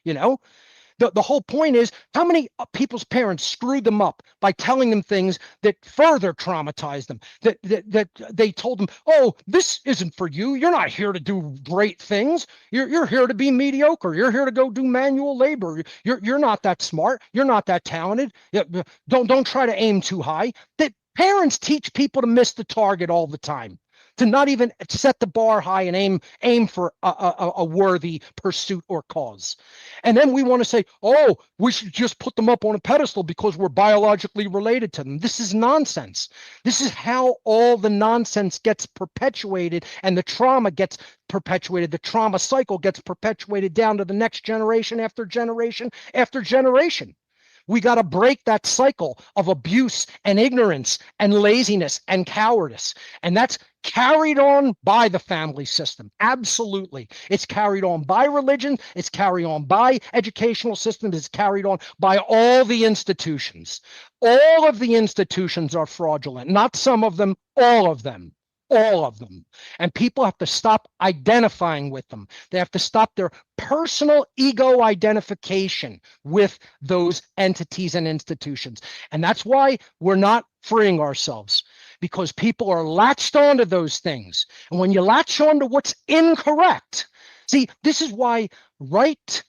The whole point is, how many people's parents screwed them up by telling them things that further traumatized them, that they told them, oh, this isn't for you. You're not here to do great things. You're here to be mediocre. You're here to go do manual labor. You're not that smart. You're not that talented. Don't try to aim too high. That parents teach people to miss the target all the time. to not even set the bar high and aim for a worthy pursuit or cause. And then we want to say, oh, we should just put them up on a pedestal because we're biologically related to them. This is nonsense. This is how all the nonsense gets perpetuated and the trauma gets perpetuated. The trauma cycle gets perpetuated down to the next generation after generation after generation. We got to break that cycle of abuse and ignorance and laziness and cowardice. And that's carried on by the family system. Absolutely. It's carried on by religion. It's carried on by educational systems. It's carried on by all the institutions. All of the institutions are fraudulent. Not some of them, all of them. All of them. And people have to stop identifying with them. They have to stop their personal ego identification with those entities and institutions. And that's why we're not freeing ourselves, because people are latched onto those things. And when you latch onto what's incorrect, see, this is why right,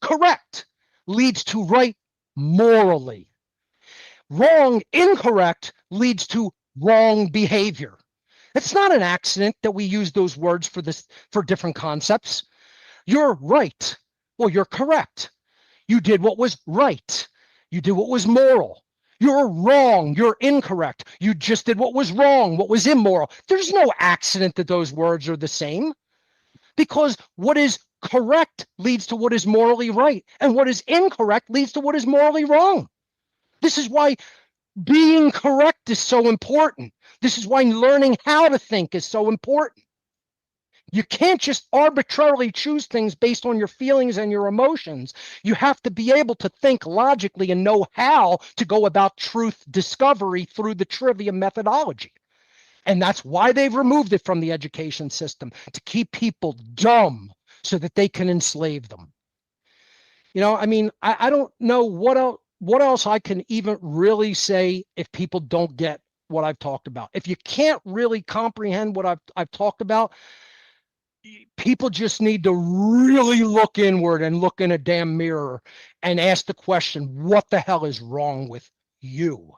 correct leads to right morally. Wrong, incorrect leads to wrong behavior. It's not an accident that we use those words for different concepts. You're right. Well, you're correct. You did what was right. You did what was moral. You're wrong. You're incorrect. You just did what was wrong, what was immoral. There's no accident that those words are the same, because what is correct leads to what is morally right, and what is incorrect leads to what is morally wrong. This is why being correct is so important. This is why learning how to think is so important. You can't just arbitrarily choose things based on your feelings and your emotions. You have to be able to think logically and know how to go about truth discovery through the trivia methodology. And that's why they've removed it from the education system, to keep people dumb so that they can enslave them. You know, I mean, I don't know what else I can even really say if people don't get what I've talked about. If you can't really comprehend what I've talked about, people just need to really look inward and look in a damn mirror and ask the question, what the hell is wrong with you?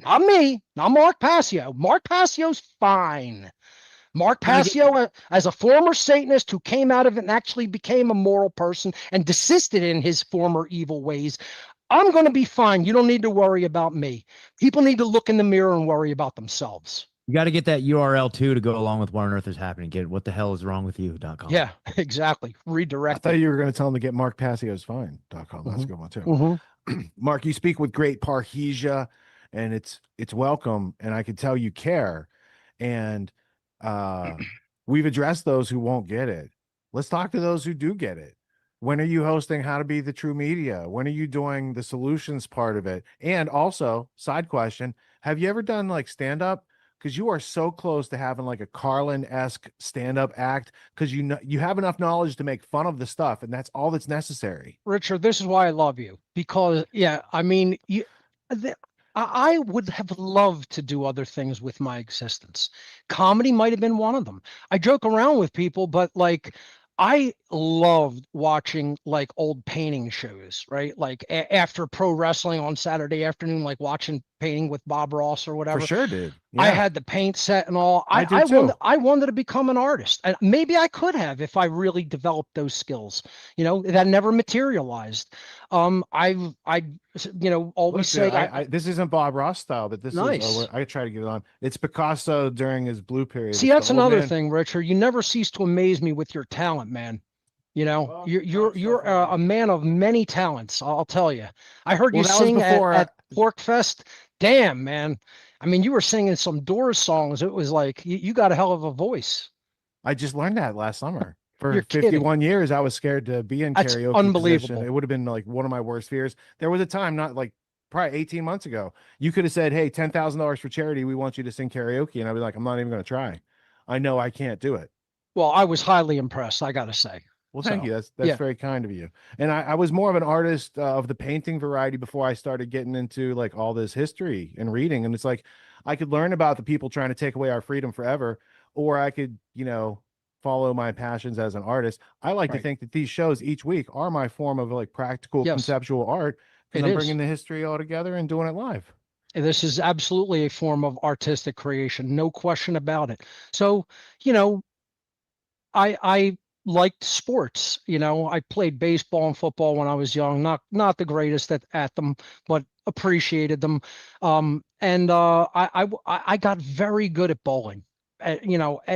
Not me, not Mark Passio. Mark Passio's fine. Mark Passio, as a former Satanist who came out of it and actually became a moral person and desisted in his former evil ways, I'm going to be fine. You don't need to worry about me. People need to look in the mirror and worry about themselves. You got to get that URL too to go along with what on earth is happening. Get what the hell is wrong with you.com. Yeah, exactly. Redirect. I thought you were going to tell them to get markpassiosfine.com. That's a good one too. Mark, you speak with great parrhesia, and it's welcome, and I can tell you care. And we've addressed those who won't get it. Let's talk to those who do get it. When are you hosting How to Be the True Media? When are you doing the solutions part of it? And also, side question, have you ever done like stand-up? Because you are so close to having like a Carlin-esque stand-up act, because you have enough knowledge to make fun of the stuff, and that's all that's necessary. Richard, this is why I love you, because I mean, I would have loved to do other things with my existence. Comedy might have been one of them. I joke around with people, but like, I loved watching like old painting shows, right? Like after pro wrestling on Saturday afternoon, like watching painting with Bob Ross or whatever. For sure, dude. Yeah. I had the paint set and all. I wanted to become an artist, and maybe I could have if I really developed those skills. You know, that never materialized. I always say this isn't Bob Ross style, but this nice. Is I try to get it on. It's Picasso during his blue period. See, that's another thing, Richard. You never cease to amaze me with your talent, man. You know, you're a man of many talents. I'll tell you. I heard you sing at Porkfest. Damn, man. I mean, you were singing some Doors songs. It was like you got a hell of a voice. I just learned that last summer. For 51 years, I was scared to be in karaoke. Unbelievable. Position. It would have been like one of my worst fears. There was a time, not like probably 18 months ago, you could have said, hey, $10,000 for charity. We want you to sing karaoke. And I'd be like, I'm not even going to try. I know I can't do it. Well, I was highly impressed, I got to say. Well, thank you. That's very kind of you. And I was more of an artist of the painting variety before I started getting into like all this history and reading. And it's like, I could learn about the people trying to take away our freedom forever, or I could, follow my passions as an artist. I like to think that these shows each week are my form of like practical conceptual art, because I'm bringing the history all together and doing it live. This is absolutely a form of artistic creation, no question about it. So, you know, I liked sports. You know, I played baseball and football when I was young. Not the greatest at them, but appreciated them. I got very good at bowling.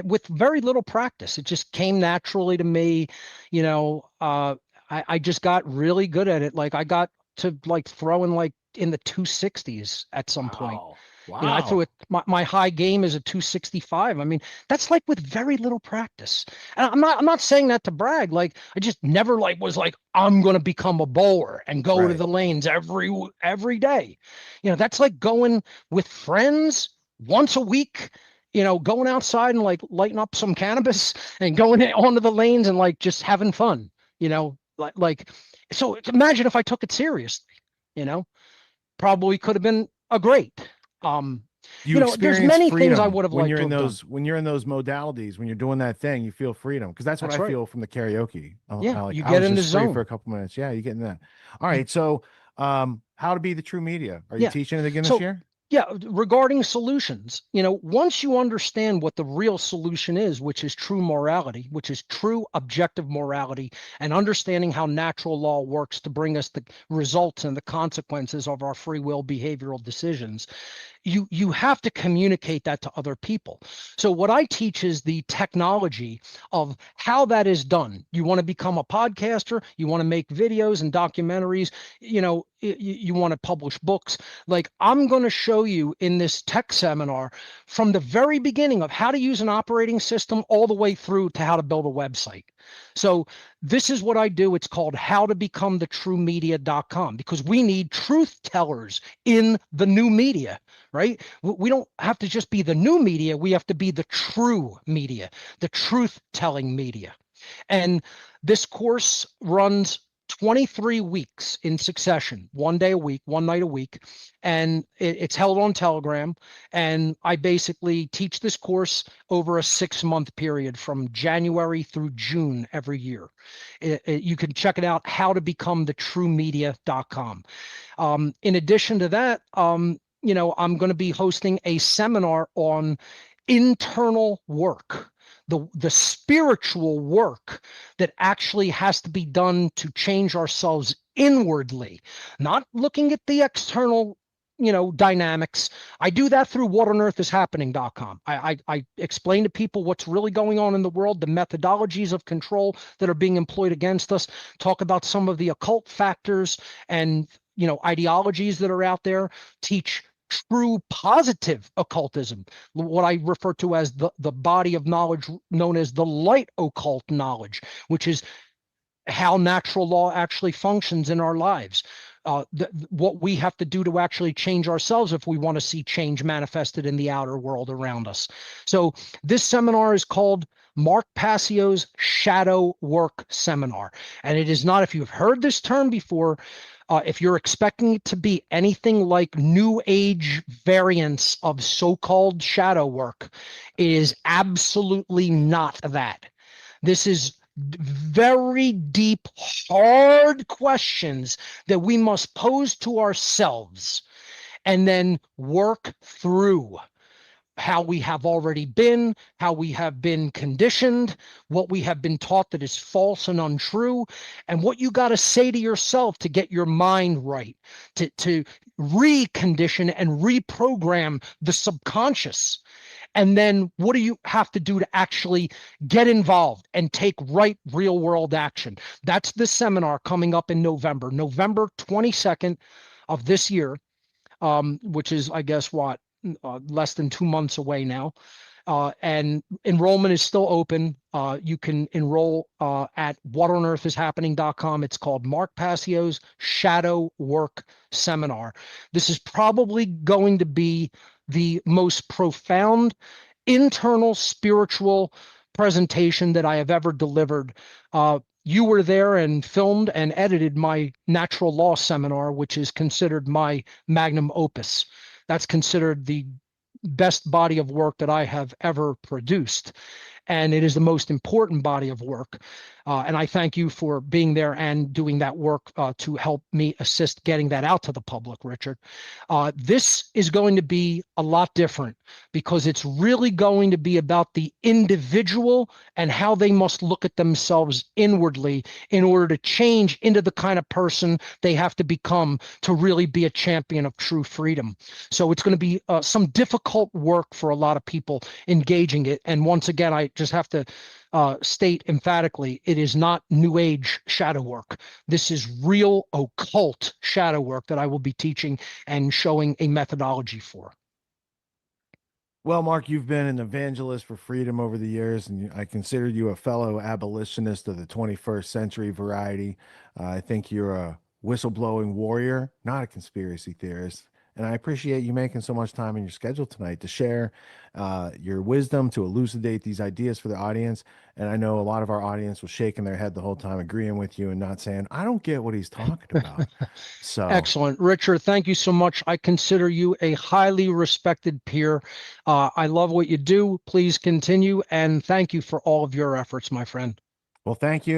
With very little practice, it just came naturally to me. You know, I just got really good at it. Like I got to like throwing like in the 260s at some point. Wow. You know, I threw it. My high game is a 265. I mean, that's like with very little practice. And I'm not saying that to brag. Like I just never like was like I'm going to become a bowler and go to Right. the lanes every day. You know, that's like going with friends once a week. You know, going outside and like lighting up some cannabis and going onto the lanes and like just having fun. You know, so imagine if I took it seriously. You know, probably could have been a great. You There's experience many things I freedom would have when liked you're to in have those done. when you're in those modalities, when you're doing that thing, you feel freedom, because that's what That's I right. feel from the karaoke. Yeah, Like you I get was in the just free for zone. a couple minutes. Yeah, you get in that. All You- right, so how to be the true media? Are you yeah. teaching it again this So year? yeah, regarding solutions, you know, once you understand what the real solution is, which is true morality, which is true objective morality, and understanding how natural law works to bring us the results and the consequences of our free will behavioral decisions, you have to communicate that to other people. So what I teach is the technology of how that is done. You want to become a podcaster, you want to make videos and documentaries, you want to publish books. Like I'm going to show you in this tech seminar from the very beginning of how to use an operating system all the way through to how to build a website. So this is what I do. It's called howtobecomethitruemedia.com, because we need truth tellers in the new media, right? We don't have to just be the new media. We have to be the true media, the truth telling media. And this course runs 23 weeks in succession, 1 day a week, one night a week. And it's held on Telegram. And I basically teach this course over a 6-month period from January through June every year. You can check it out, howtobecomethitruemedia.com. In addition to that, I'm going to be hosting a seminar on internal work, the spiritual work that actually has to be done to change ourselves inwardly, not looking at the external dynamics. I do that through whatonearthishappening.com. I explain to people what's really going on in the world, the methodologies of control that are being employed against us, talk about some of the occult factors and ideologies that are out there, teach true positive occultism, what I refer to as the body of knowledge known as the light occult knowledge, which is how natural law actually functions in our lives. What we have to do to actually change ourselves if we want to see change manifested in the outer world around us. So this seminar is called Mark Passio's Shadow Work Seminar. And it is not, if you've heard this term before, if you're expecting it to be anything like New Age variants of so-called shadow work, it is absolutely not that. This is very deep, hard questions that we must pose to ourselves and then work through how we have already been, how we have been conditioned, what we have been taught that is false and untrue, and what you got to say to yourself to get your mind right, to recondition and reprogram the subconscious. And then what do you have to do to actually get involved and take right real world action? That's the seminar coming up in November 22nd of this year, which is, I guess, less than 2 months away now. And enrollment is still open. You can enroll at whatonearthishappening.com. It's called Mark Passio's Shadow Work Seminar. This is probably going to be the most profound internal spiritual presentation that I have ever delivered. You were there and filmed and edited my natural law seminar, which is considered my magnum opus. That's considered the best body of work that I have ever produced. and it is the most important body of work. And I thank you for being there and doing that work to help me assist getting that out to the public, Richard. This is going to be a lot different because it's really going to be about the individual and how they must look at themselves inwardly in order to change into the kind of person they have to become to really be a champion of true freedom. So it's going to be some difficult work for a lot of people engaging it. And once again, I just have to state emphatically, it is not New Age shadow work. This is real occult shadow work that I will be teaching and showing a methodology for. Well, Mark, you've been an evangelist for freedom over the years, and I consider you a fellow abolitionist of the 21st century variety. I think you're a whistleblowing warrior, not a conspiracy theorist. And I appreciate you making so much time in your schedule tonight to share your wisdom, to elucidate these ideas for the audience. And I know a lot of our audience was shaking their head the whole time, agreeing with you and not saying, I don't get what he's talking about. So excellent. Richard, thank you so much. I consider you a highly respected peer. I love what you do. Please continue. And thank you for all of your efforts, my friend. Well, thank you.